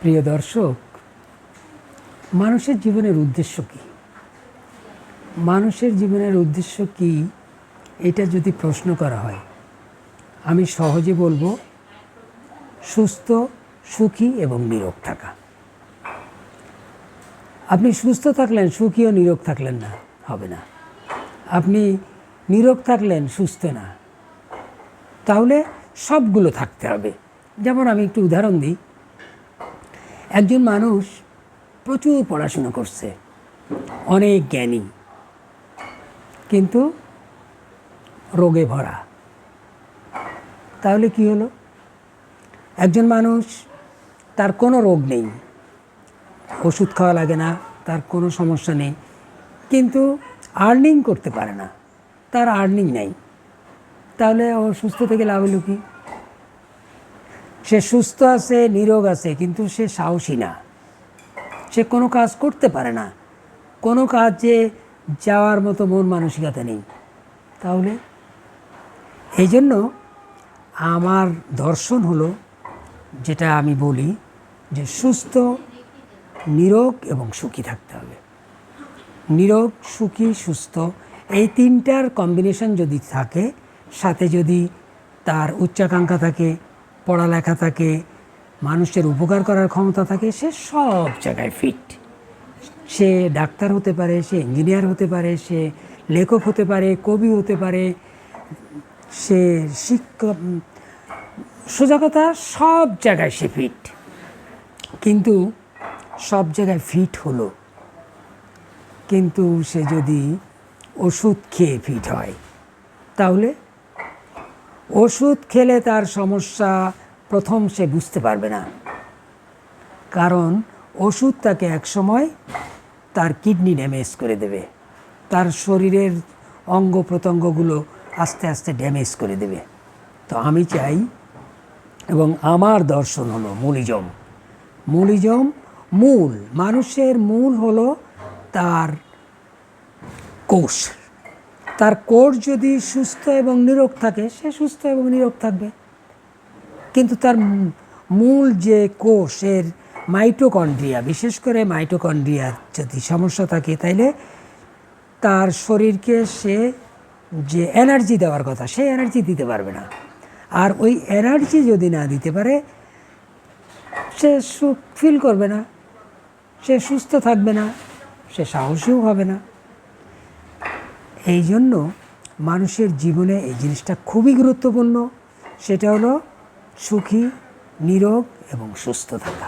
প্রিয় দর্শক, মানুষের জীবনের উদ্দেশ্য কী? মানুষের জীবনের উদ্দেশ্য কী এটা যদি প্রশ্ন করা হয়, আমি সহজে বলবো সুস্থ, সুখী এবং নিরোগ থাকা। আপনি সুস্থ থাকলেন, সুখী ও নিরোগ থাকলেন না, হবে না। আপনি নিরোগ থাকলেন, সুস্থ না, তাহলে সবগুলো থাকতে হবে। যেমন আমি একটু উদাহরণ দিই। একজন মানুষ প্রচুর পড়াশোনা করছে, অনেক জ্ঞানী, কিন্তু রোগে ভরা। তাহলে কি হলো? একজন মানুষ, তার কোনো রোগ নেই, ওষুধ খাওয়া লাগে না, তার কোনো সমস্যা নেই, কিন্তু আর্নিং করতে পারে না, তার আর্নিং নেই। তাহলে ও সুস্থ থেকে লাভ হলো কি? সে সুস্থ আছে, নিরোগ আছে, কিন্তু সে সাহসী না, সে কোনো কাজ করতে পারে না, কোনো কাজে যাওয়ার মতো মন মানসিকতা নেই। তাহলে এই জন্য আমার দর্শন হলো, যেটা আমি বলি, যে সুস্থ, নিরোগ এবং সুখী থাকতে হবে। নিরোগ, সুখী, সুস্থ, এই তিনটার কম্বিনেশন যদি থাকে, সাথে যদি তার উচ্চাকাঙ্ক্ষা থাকে, পড়ালেখা থাকে, মানুষের উপকার করার ক্ষমতা থাকে, সে সব জায়গায় ফিট। সে ডাক্তার হতে পারে, সে ইঞ্জিনিয়ার হতে পারে, সে লেখক হতে পারে, কবি হতে পারে, সে শিক্ষক, সোজা কথা সব জায়গায় সে ফিট। কিন্তু সব জায়গায় ফিট হলো, কিন্তু সে যদি ওষুধ খেয়ে ফিট হয়, তাহলে ওষুধ খেলে তার সমস্যা প্রথম সে বুঝতে পারবে না, কারণ ওষুধ তাকে একসময় তার কিডনি ড্যামেজ করে দেবে, তার শরীরের অঙ্গ প্রত্যঙ্গগুলো আস্তে আস্তে ড্যামেজ করে দেবে। তো আমি চাই, এবং আমার দর্শন হলো মূলিজম। মূল, মানুষের মূল হলো তার কোষ। তার কোষ যদি সুস্থ এবং নিরোগ থাকে, সে সুস্থ এবং নিরোগ থাকবে। কিন্তু তার মূল যে কোষের মাইটোকন্ড্রিয়া, বিশেষ করে মাইটোকন্ড্রিয়ার যদি সমস্যা থাকে, তাইলে তার শরীরকে সে যে এনার্জি দেওয়ার কথা, সে এনার্জি দিতে পারবে না। আর ওই এনার্জি যদি না দিতে পারে, সে সুখ ফিল করবে না, সে সুস্থ থাকবে না, সে সাহসীও হবে না। এই জন্য মানুষের জীবনে এই জিনিসটা খুবই গুরুত্বপূর্ণ, সেটা হলো সুখী, নিরোগ এবং সুস্থ থাকা।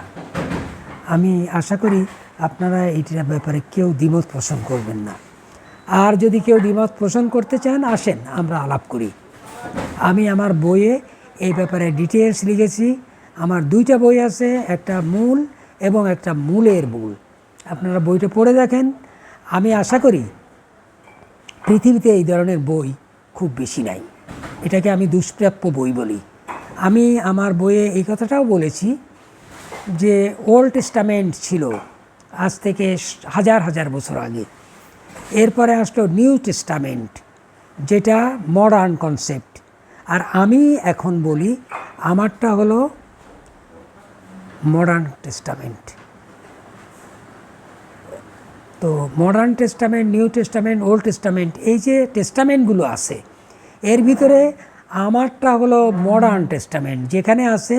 আমি আশা করি আপনারা এইটার ব্যাপারে কেউ দ্বিমত পোষণ করবেন না। আর যদি কেউ দ্বিমত পোষণ করতে চান, আসেন আমরা আলাপ করি। আমি আমার বইয়ে এই ব্যাপারে ডিটেলস লিখেছি। আমার 2টা বই আছে, একটা মূল এবং একটা মূলের মূল। আপনারা বইটা পড়ে দেখেন। আমি আশা করি পৃথিবীতে এই ধরনের বই খুব বেশি নাই, এটাকে আমি দুষ্প্রাপ্য বই বলি। আমি আমার বইয়ে এই কথাটাও বলেছি যে ওল্ড টেস্টামেন্ট ছিল আজ থেকে হাজার হাজার বছর আগে, এরপরে আসলো নিউ টেস্টামেন্ট, যেটা মডার্ন কনসেপ্ট। আর আমি এখন বলি আমারটা হলো মডার্ন টেস্টামেন্ট। তো modern testament, new testament, old testament, এই যে টেস্টামেন্টগুলো আছে, এর ভিতরে আমারটা হলো মডার্ন টেস্টামেন্ট, যেখানে আছে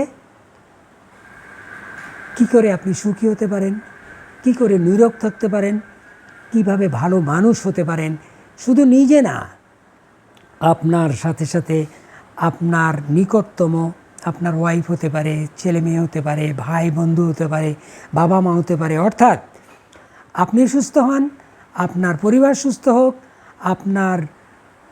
কি করে আপনি সুখী হতে পারেন, কি করে নিরোগ থাকতে পারেন, কিভাবে ভালো মানুষ হতে পারেন। শুধু নিজে না, আপনার সাথে সাথে আপনার নিকটতম, আপনার ওয়াইফ হতে পারে, ছেলে মেয়ে হতে পারে, ভাই বন্ধু হতে পারে, বাবা মা হতে পারে। অর্থাৎ আপনি সুস্থ হন, আপনার পরিবার সুস্থ হোক, আপনার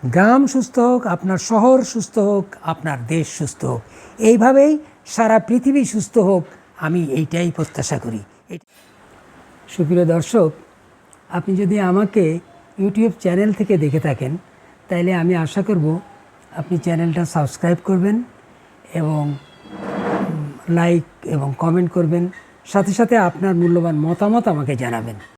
গ্রাম সুস্থ হোক, আপনার শহর সুস্থ হোক, আপনার দেশ সুস্থ হোক, এইভাবেই সারা পৃথিবী সুস্থ হোক, আমি এইটাই প্রত্যাশা করি। সুপ্রিয় দর্শক, আপনি যদি আমাকে ইউটিউব চ্যানেল থেকে দেখে থাকেন, তাইলে আমি আশা করব আপনি চ্যানেলটা সাবস্ক্রাইব করবেন এবং লাইক এবং কমেন্ট করবেন, সাথে সাথে আপনার মূল্যবান মতামত আমাকে জানাবেন।